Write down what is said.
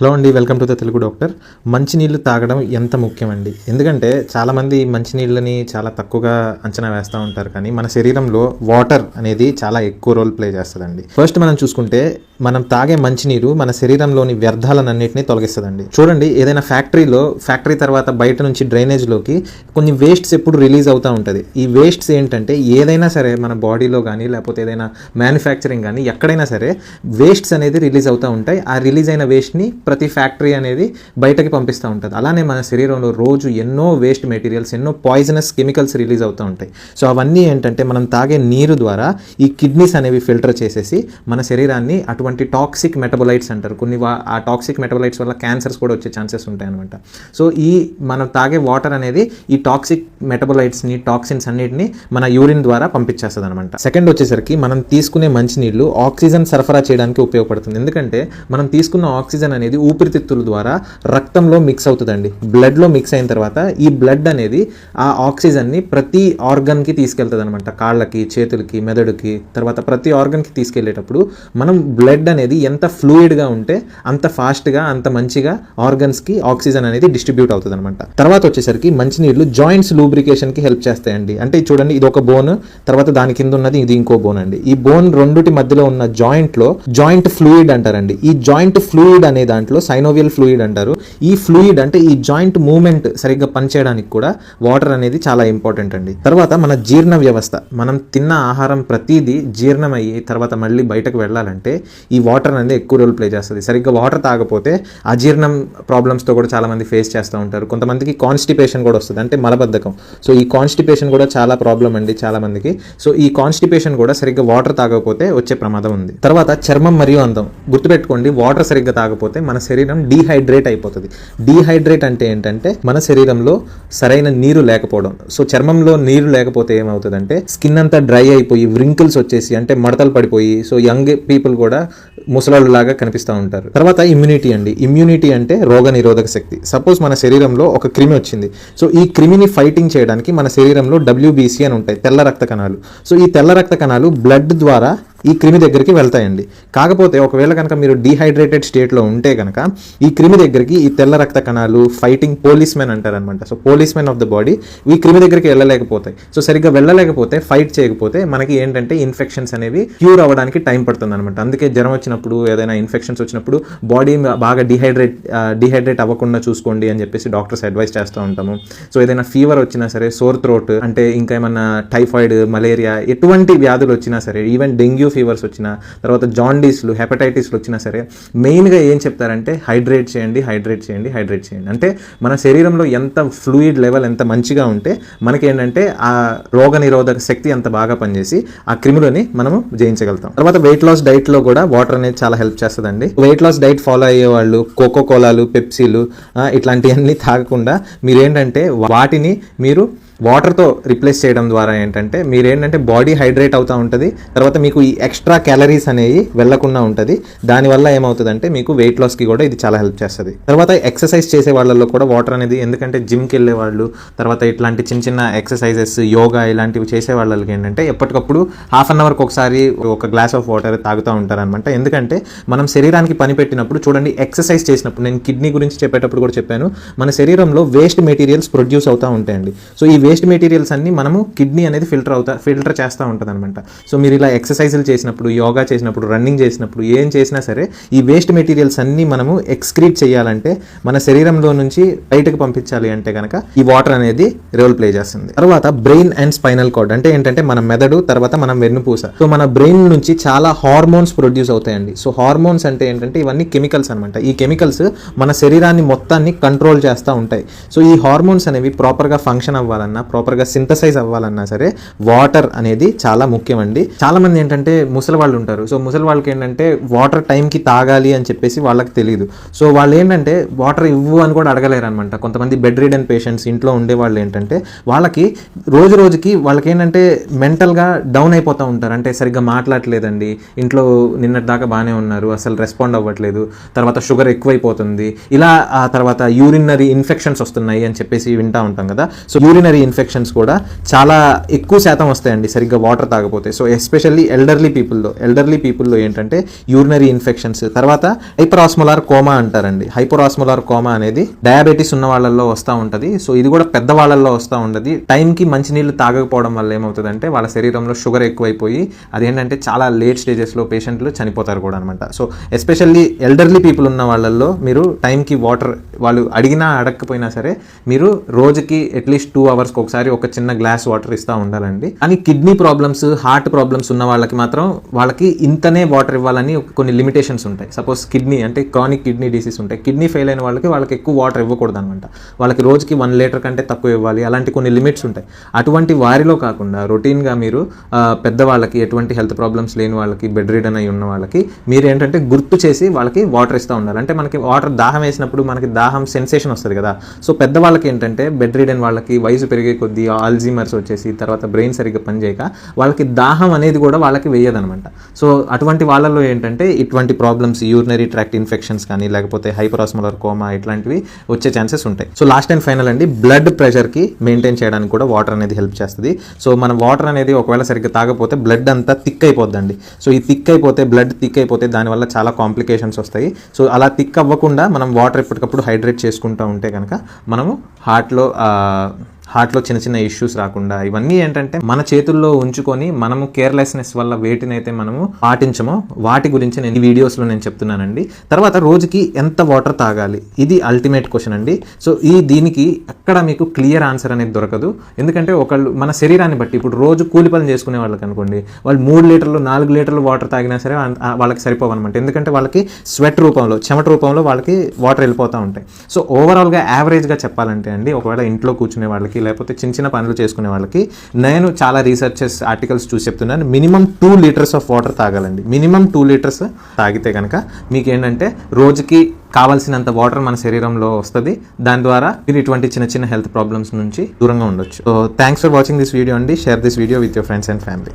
Hello అండి, welcome to the Telugu doctor. మంచినీళ్ళు తాగడం ఎంత ముఖ్యమండి. ఎందుకంటే చాలామంది మంచినీళ్ళని చాలా తక్కువగా అంచనా వేస్తూ ఉంటారు, కానీ మన శరీరంలో వాటర్ అనేది చాలా ఎక్కువ రోల్ ప్లే చేస్తుందండి. ఫస్ట్ మనం చూసుకుంటే మనం తాగే మంచినీరు మన శరీరంలోని వ్యర్థాలన్నింటినీ తొలగిస్తుందండి. చూడండి, ఏదైనా ఫ్యాక్టరీ తర్వాత బయట నుంచి డ్రైనేజ్లోకి కొన్ని వేస్ట్స్ ఎప్పుడు రిలీజ్ అవుతూ ఉంటుంది. ఈ వేస్ట్స్ ఏంటంటే ఏదైనా సరే మన బాడీలో కానీ లేకపోతే ఏదైనా మ్యానుఫ్యాక్చరింగ్ కానీ ఎక్కడైనా సరే వేస్ట్స్ అనేది రిలీజ్ అవుతూ ఉంటాయి. ఆ రిలీజ్ అయిన వేస్ట్ని ప్రతి ఫ్యాక్టరీ అనేది బయటకి పంపిస్తూ ఉంటుంది. అలానే మన శరీరంలో రోజు ఎన్నో వేస్ట్ మెటీరియల్స్, ఎన్నో పాయిజనస్ కెమికల్స్ రిలీజ్ అవుతూ ఉంటాయి. సో అవన్నీ ఏంటంటే మనం తాగే నీరు ద్వారా ఈ కిడ్నీస్ అనేవి ఫిల్టర్ చేసేసి మన శరీరాన్ని అటువంటి టాక్సిక్ మెటబోలైట్స్ అంటారు. ఆ టాక్సిక్ మెటబోలైట్స్ వల్ల క్యాన్సర్స్ కూడా వచ్చే ఛాన్సెస్ ఉంటాయి అనమాట. సో మనం తాగే వాటర్ అనేది ఈ టాక్సిక్ మెటబోలైట్స్ని, టాక్సిన్స్ అన్నిటిని మన యూరిన్ ద్వారా పంపించేస్తుంది అనమాట. సెకండ్ వచ్చేసరికి మనం తీసుకునే మంచినీళ్ళు ఆక్సిజన్ సరఫరా చేయడానికి ఉపయోగపడుతుంది. ఎందుకంటే మనం తీసుకున్న ఆక్సిజన్ అనేది ఊపిరితిత్తుల ద్వారా రక్తంలో మిక్స్ అవుతుందండి. బ్లడ్లో మిక్స్ అయిన తర్వాత ఈ బ్లడ్ అనేది ఆ ఆక్సిజన్ని ప్రతి ఆర్గన్కి తీసుకెళ్తుంది అనమాట. కాళ్ళకి, చేతులకి, మెదడుకి, తర్వాత ప్రతి ఆర్గన్కి తీసుకెళ్లేటప్పుడు మనం బ్లడ్ అనేది ఎంత ఫ్లూయిడ్గా ఉంటే అంత ఫాస్ట్గా, అంత మంచిగా ఆర్గన్స్కి ఆక్సిజన్ అనేది డిస్ట్రిబ్యూట్ అవుతుంది అనమాట. తర్వాత వచ్చేసరికి మంచినీళ్ళు జాయింట్స్ లూబ్రికేషన్కి హెల్ప్ చేస్తాయండి. అంటే చూడండి, ఇది ఒక బోన్, తర్వాత దాని కింద ఉన్నది ఇది ఇంకో బోన్ అండి. ఈ బోన్ రెండుటి మధ్యలో ఉన్న జాయింట్ ఫ్లూయిడ్ అంటారండి. ఈ జాయింట్ ఫ్లూయిడ్ అనే దాంట్లో సైనోవియల్ ఫ్లూయిడ్ అంటారు. ఈ ఫ్లూయిడ్ అంటే ఈ జాయింట్ మూవ్మెంట్ సరిగ్గా పనిచేయడానికి కూడా వాటర్ అనేది చాలా ఇంపార్టెంట్ అండి. తర్వాత మన జీర్ణ వ్యవస్థ, మనం తిన్న ఆహారం ప్రతిదీ జీర్ణం అయ్యి తర్వాత మళ్ళీ బయటకు వెళ్ళాలంటే ఈ వాటర్ అనేది ఎక్కువ రోల్ ప్లే చేస్తుంది. సరిగ్గా వాటర్ తాగపోతే అజీర్ణం ప్రాబ్లమ్స్తో కూడా చాలా మంది ఫేస్ చేస్తూ ఉంటారు. కొంతమందికి కాన్స్టిపేషన్ కూడా వస్తుంది, అంటే మలబద్ధకం. సో ఈ కాన్స్టిపేషన్ కూడా చాలా ప్రాబ్లం అండి చాలా మందికి. సో ఈ కాన్స్టిపేషన్ కూడా సరిగ్గా వాటర్ తాగకపోతే వచ్చే ప్రమాదం ఉంది. తర్వాత చర్మం మరియు అందం, గుర్తుపెట్టుకోండి, వాటర్ సరిగ్గా తాగపోతే మన శరీరం డీహైడ్రేట్ అయిపోతుంది. డీహైడ్రేట్ అంటే ఏంటంటే మన శరీరంలో సరైన నీరు లేకపోవడం. సో చర్మంలో నీరు లేకపోతే ఏమవుతుందంటే స్కిన్ అంతా డ్రై అయిపోయి వ్రింకిల్స్ వచ్చేసి, అంటే మడతలు పడిపోయి, సో యంగ్ పీపుల్ కూడా ముసలాళ్ళలాగా కనిపిస్తూ ఉంటారు. తర్వాత ఇమ్యూనిటీ అండి. ఇమ్యూనిటీ అంటే రోగ నిరోధక శక్తి. సపోజ్ మన శరీరంలో ఒక క్రిమి వచ్చింది. సో ఈ క్రిమిని ఫైటింగ్ చేయడానికి మన శరీరంలో WBC అని ఉంటాయి, తెల్ల రక్త కణాలు. సో ఈ తెల్ల రక్త కణాలు బ్లడ్ ద్వారా ఈ క్రిమి దగ్గరికి వెళ్తాయండి. కాకపోతే ఒకవేళ కనుక మీరు డీహైడ్రేటెడ్ స్టేట్లో ఉంటే కనుక ఈ క్రిమి దగ్గరికి ఈ తెల్ల రక్త కణాలు ఫైటింగ్ పోలీస్మెన్ అంటారనమాట. So policemen of the body ఈ క్రిమి దగ్గరికి వెళ్ళలేకపోతాయి. సో సరిగ్గా వెళ్ళలేకపోతే, ఫైట్ చేయకపోతే మనకి ఏంటంటే ఇన్ఫెక్షన్స్ అనేవి క్యూర్ అవ్వడానికి టైం పడుతుంది అనమాట. అందుకే జ్వరం వచ్చినప్పుడు, ఏదైనా ఇన్ఫెక్షన్స్ వచ్చినప్పుడు బాడీ బాగా డీహైడ్రేట్ అవ్వకుండా చూసుకోండి అని చెప్పేసి డాక్టర్స్ అడ్వైస్ చేస్తూ ఉంటాము. సో ఏదైనా ఫీవర్ వచ్చినా సరే, సోర్ థ్రోట్ అంటే ఇంకా ఏమన్నా టైఫాయిడ్, మలేరియా, ఎటువంటి వ్యాధులు వచ్చినా సరే, ఈవెన్ డెంగ్యూ ఫీవర్స్ వచ్చినా, తర్వాత జాండీస్లు, హెపటైటిస్లు వచ్చినా సరే, మెయిన్గా ఏం చెప్తారంటే హైడ్రేట్ చేయండి. అంటే మన శరీరంలో ఎంత ఫ్లూయిడ్ లెవెల్ ఎంత మంచిగా ఉంటే మనకి ఏంటంటే ఆ రోగ నిరోధక శక్తి అంత బాగా పనిచేసి ఆ క్రిములని మనము జయించగలుగుతాం. తర్వాత వెయిట్ లాస్ డైట్లో కూడా వాటర్ అనేది చాలా హెల్ప్ చేస్తుందండి. వెయిట్ లాస్ డైట్ ఫాలో అయ్యే వాళ్ళు కోకో కోలాలు, పెప్సీలు ఇట్లాంటివన్నీ తాగకుండా మీరేంటంటే వాటిని మీరు వాటర్తో రిప్లేస్ చేయడం ద్వారా ఏంటంటే మీరేంటంటే బాడీ హైడ్రేట్ అవుతూ ఉంటుంది. తర్వాత మీకు ఈ ఎక్స్ట్రా క్యాలరీస్ అనేవి వెళ్లకుండా ఉంటుంది. దానివల్ల ఏమవుతుందంటే మీకు వెయిట్ లాస్కి కూడా ఇది చాలా హెల్ప్ చేస్తుంది. తర్వాత ఎక్సర్సైజ్ చేసే వాళ్ళల్లో కూడా వాటర్ అనేది, ఎందుకంటే జిమ్కి వెళ్ళే వాళ్ళు, తర్వాత ఇట్లాంటి చిన్న చిన్న ఎక్సర్సైజెస్, యోగా ఇలాంటివి చేసే వాళ్ళకి ఏంటంటే ఎప్పటికప్పుడు హాఫ్ అన్ అవర్కి ఒకసారి ఒక గ్లాస్ ఆఫ్ వాటర్ తాగుతూ ఉంటారనమాట. ఎందుకంటే మనం శరీరానికి పని పెట్టినప్పుడు, చూడండి, ఎక్సర్సైజ్ చేసినప్పుడు, నేను కిడ్నీ గురించి చెప్పేటప్పుడు కూడా చెప్పాను, మన శరీరంలో వేస్ట్ మెటీరియల్స్ ప్రొడ్యూస్ అవుతూ ఉంటాయండి. సో ఈ వేస్ట్ మెటీరియల్స్ అన్ని మనము కిడ్నీ అనేది ఫిల్టర్ చేస్తూ ఉంటుంది అనమాట. సో మీరు ఇలా ఎక్సర్సైజులు చేసినప్పుడు, యోగా చేసినప్పుడు, రన్నింగ్ చేసినప్పుడు, ఏం చేసినా సరే ఈ వేస్ట్ మెటీరియల్స్ అన్ని మనము ఎక్స్క్రీట్ చేయాలంటే, మన శరీరంలో నుంచి బయటకు పంపించాలి అంటే కనుక ఈ వాటర్ అనేది రోల్ ప్లే చేస్తుంది. తర్వాత బ్రెయిన్ అండ్ స్పైనల్ కార్డ్ అంటే ఏంటంటే మన మెదడు, తర్వాత మన వెన్నుపూస. సో మన బ్రెయిన్ నుంచి చాలా హార్మోన్స్ ప్రొడ్యూస్ అవుతాయండి. సో హార్మోన్స్ అంటే ఏంటంటే ఇవన్నీ కెమికల్స్ అనమాట. ఈ కెమికల్స్ మన శరీరాన్ని మొత్తాన్ని కంట్రోల్ చేస్తూ ఉంటాయి. సో ఈ హార్మోన్స్ అనేవి ప్రాపర్గా ఫంక్షన్ అవ్వాలన్నా, ప్రాపర్గా సింథసైజ్ అవ్వాలన్నా సరే వాటర్ అనేది చాలా ముఖ్యమండి. చాలా మంది ఏంటంటే ముసలి వాళ్ళు ఉంటారు. సో ముసలి వాళ్ళకి ఏంటంటే వాటర్ టైంకి తాగాలి అని చెప్పేసి వాళ్ళకి తెలియదు. సో వాళ్ళు ఏంటంటే వాటర్ ఇవ్వు అని కూడా అడగలేరు అనమాట. కొంతమంది బెడ్ రిడెన్ పేషెంట్స్ ఇంట్లో ఉండే వాళ్ళు ఏంటంటే వాళ్ళకి రోజుకి వాళ్ళకి ఏంటంటే మెంటల్గా డౌన్ అయిపోతూ ఉంటారు. అంటే సరిగ్గా మాట్లాడలేదండి, ఇంట్లో నిన్నటి దాకా బాగానే ఉన్నారు, అసలు రెస్పాండ్ అవ్వట్లేదు, తర్వాత షుగర్ ఎక్కువైపోతుంది, ఇలా ఆ తర్వాత యూరినరీ ఇన్ఫెక్షన్స్ వస్తున్నాయి అని చెప్పేసి వింటూ ఉంటాం కదా. సో యూరినరీ యూరినరీ ఇన్ఫెక్షన్స్ కూడా చాలా ఎక్కువ శాతం వస్తాయండి సరిగ్గా వాటర్ తాగపోతే. సో ఎస్పెషల్లీ ఎల్డర్లీ పీపుల్లో ఏంటంటే యూరినరీ ఇన్ఫెక్షన్స్, తర్వాత హైపరాస్మోలార్ కోమా అంటారండి. హైపరాస్మోలార్ కోమా అనేది డయాబెటీస్ ఉన్న వాళ్ళల్లో వస్తూ ఉంటుంది. సో ఇది కూడా పెద్దవాళ్ళల్లో వస్తూ ఉంటుంది. టైంకి మంచినీళ్ళు తాగకపోవడం వల్ల ఏమవుతుందంటే వాళ్ళ శరీరంలో షుగర్ ఎక్కువైపోయి అదేంటంటే చాలా లేట్ స్టేజెస్లో పేషెంట్లు చనిపోతారు కూడా అనమాట. సో ఎస్పెషల్లీ ఎల్డర్లీ పీపుల్ ఉన్న వాళ్ళల్లో మీరు టైంకి వాటర్ వాళ్ళు అడిగినా అడగకపోయినా సరే మీరు రోజుకి అట్లీస్ట్ 2 hours ఒకసారి ఒక చిన్న గ్లాస్ వాటర్ ఇస్తూ ఉండాలండి. కానీ కిడ్నీ ప్రాబ్లమ్స్, హార్ట్ ప్రాబ్లమ్స్ ఉన్న వాళ్ళకి మాత్రం వాళ్ళకి ఇంతనే వాటర్ ఇవ్వాలని కొన్ని లిమిటేషన్స్ ఉంటాయి. సపోజ్ కిడ్నీ అంటే క్రానిక్ కిడ్నీ డిసీజ్ ఉంటాయి. కిడ్నీ ఫెయిల్ అయిన వాళ్ళకి ఎక్కువ వాటర్ ఇవ్వకూడదు అనమాట. వాళ్ళకి రోజుకి 1 లీటర్ కంటే తక్కువ ఇవ్వాలి. అలాంటి కొన్ని లిమిట్స్ ఉంటాయి. అటువంటి వారిలో కాకుండా రొటీన్గా మీరు పెద్దవాళ్ళకి, ఎటువంటి హెల్త్ ప్రాబ్లమ్స్ లేని వాళ్ళకి, బెడ్ రిడన్ అయి ఉన్న వాళ్ళకి మీరు ఏంటంటే గుర్తు చేసి వాళ్ళకి వాటర్ ఇస్తూ ఉండాలి. అంటే మనకి వాటర్ దాహం వేసినప్పుడు మనకి దాహం సెన్సేషన్ వస్తుంది కదా. సో పెద్దవాళ్ళకి ఏంటంటే బెడ్ రిడన్ వాళ్ళకి వయసు పెరిగే కొద్దీ ఆల్జీమర్స్ వచ్చేసి తర్వాత బ్రెయిన్ సరిగ్గా పనిచేయక వాళ్ళకి దాహం అనేది కూడా వాళ్ళకి వేయదనమాట. సో అటువంటి వాళ్ళలో ఏంటంటే ఇటువంటి ప్రాబ్లమ్స్, యూరినరీ ట్రాక్ట్ ఇన్ఫెక్షన్స్ కానీ లేకపోతే హైపరాస్మోలార్ కోమా ఇట్లాంటివి వచ్చే ఛాన్సెస్ ఉంటాయి. సో లాస్ట్ అండ్ ఫైనల్ అండి, బ్లడ్ ప్రెషర్కి మెయింటైన్ చేయడానికి కూడా వాటర్ అనేది హెల్ప్ చేస్తుంది. సో మనం వాటర్ అనేది ఒకవేళ సరిగ్గా తాగకపోతే బ్లడ్ అంతా థిక్ అయిపోద్దండి. సో ఈ బ్లడ్ థిక్ అయిపోతే దానివల్ల చాలా కాంప్లికేషన్స్ వస్తాయి. సో అలా థిక్ అవ్వకుండా మనం వాటర్ ఎప్పటికప్పుడు హైడ్రేట్ చేసుకుంటూ ఉంటే కనుక మనము హార్ట్లో చిన్న చిన్న ఇష్యూస్ రాకుండా, ఇవన్నీ ఏంటంటే మన చేతుల్లో ఉంచుకొని మనము కేర్లెస్నెస్ వల్ల వేటినైతే మనము పాటించమో వాటి గురించి నేను ఈ వీడియోస్లో నేను చెప్తున్నానండి. తర్వాత రోజుకి ఎంత వాటర్ తాగాలి, ఇది అల్టిమేట్ క్వశ్చన్ అండి. సో దీనికి ఎక్కడ మీకు క్లియర్ ఆన్సర్ అనేది దొరకదు. ఎందుకంటే ఒకళ్ళు మన శరీరాన్ని బట్టి, ఇప్పుడు రోజు కూలి పని చేసుకునే వాళ్ళకి అనుకోండి, వాళ్ళు 3 లీటర్లు 4 లీటర్లు వాటర్ తాగినా సరే వాళ్ళకి సరిపోవన్నమాట. ఎందుకంటే వాళ్ళకి స్వెట్ రూపంలో, చెమట రూపంలో వాళ్ళకి వాటర్ వెళ్ళిపోతూ ఉంటాయి. సో ఓవరాల్గా యావరేజ్గా చెప్పాలంటే అండి, ఒకవేళ ఇంట్లో కూర్చునే వాళ్ళకి లేకపోతే చిన్న చిన్న పనులు చేసుకునే వాళ్ళకి నేను చాలా రీసెర్చెస్ ఆర్టికల్స్ చూసి చెప్తున్నాను, మినిమం 2 లీటర్స్ ఆఫ్ వాటర్ తాగాలండి. మినిమం 2 లీటర్స్ తాగితే కనుక మీకు ఏంటంటే రోజుకి కావాల్సినంత వాటర్ మన శరీరంలో వస్తుంది. దాని ద్వారా మీరు ఇటువంటి చిన్న చిన్న హెల్త్ ప్రాబ్లమ్స్ నుంచి దూరంగా ఉండొచ్చు. So thanks for watching this video అండి. Share this video with your friends and family.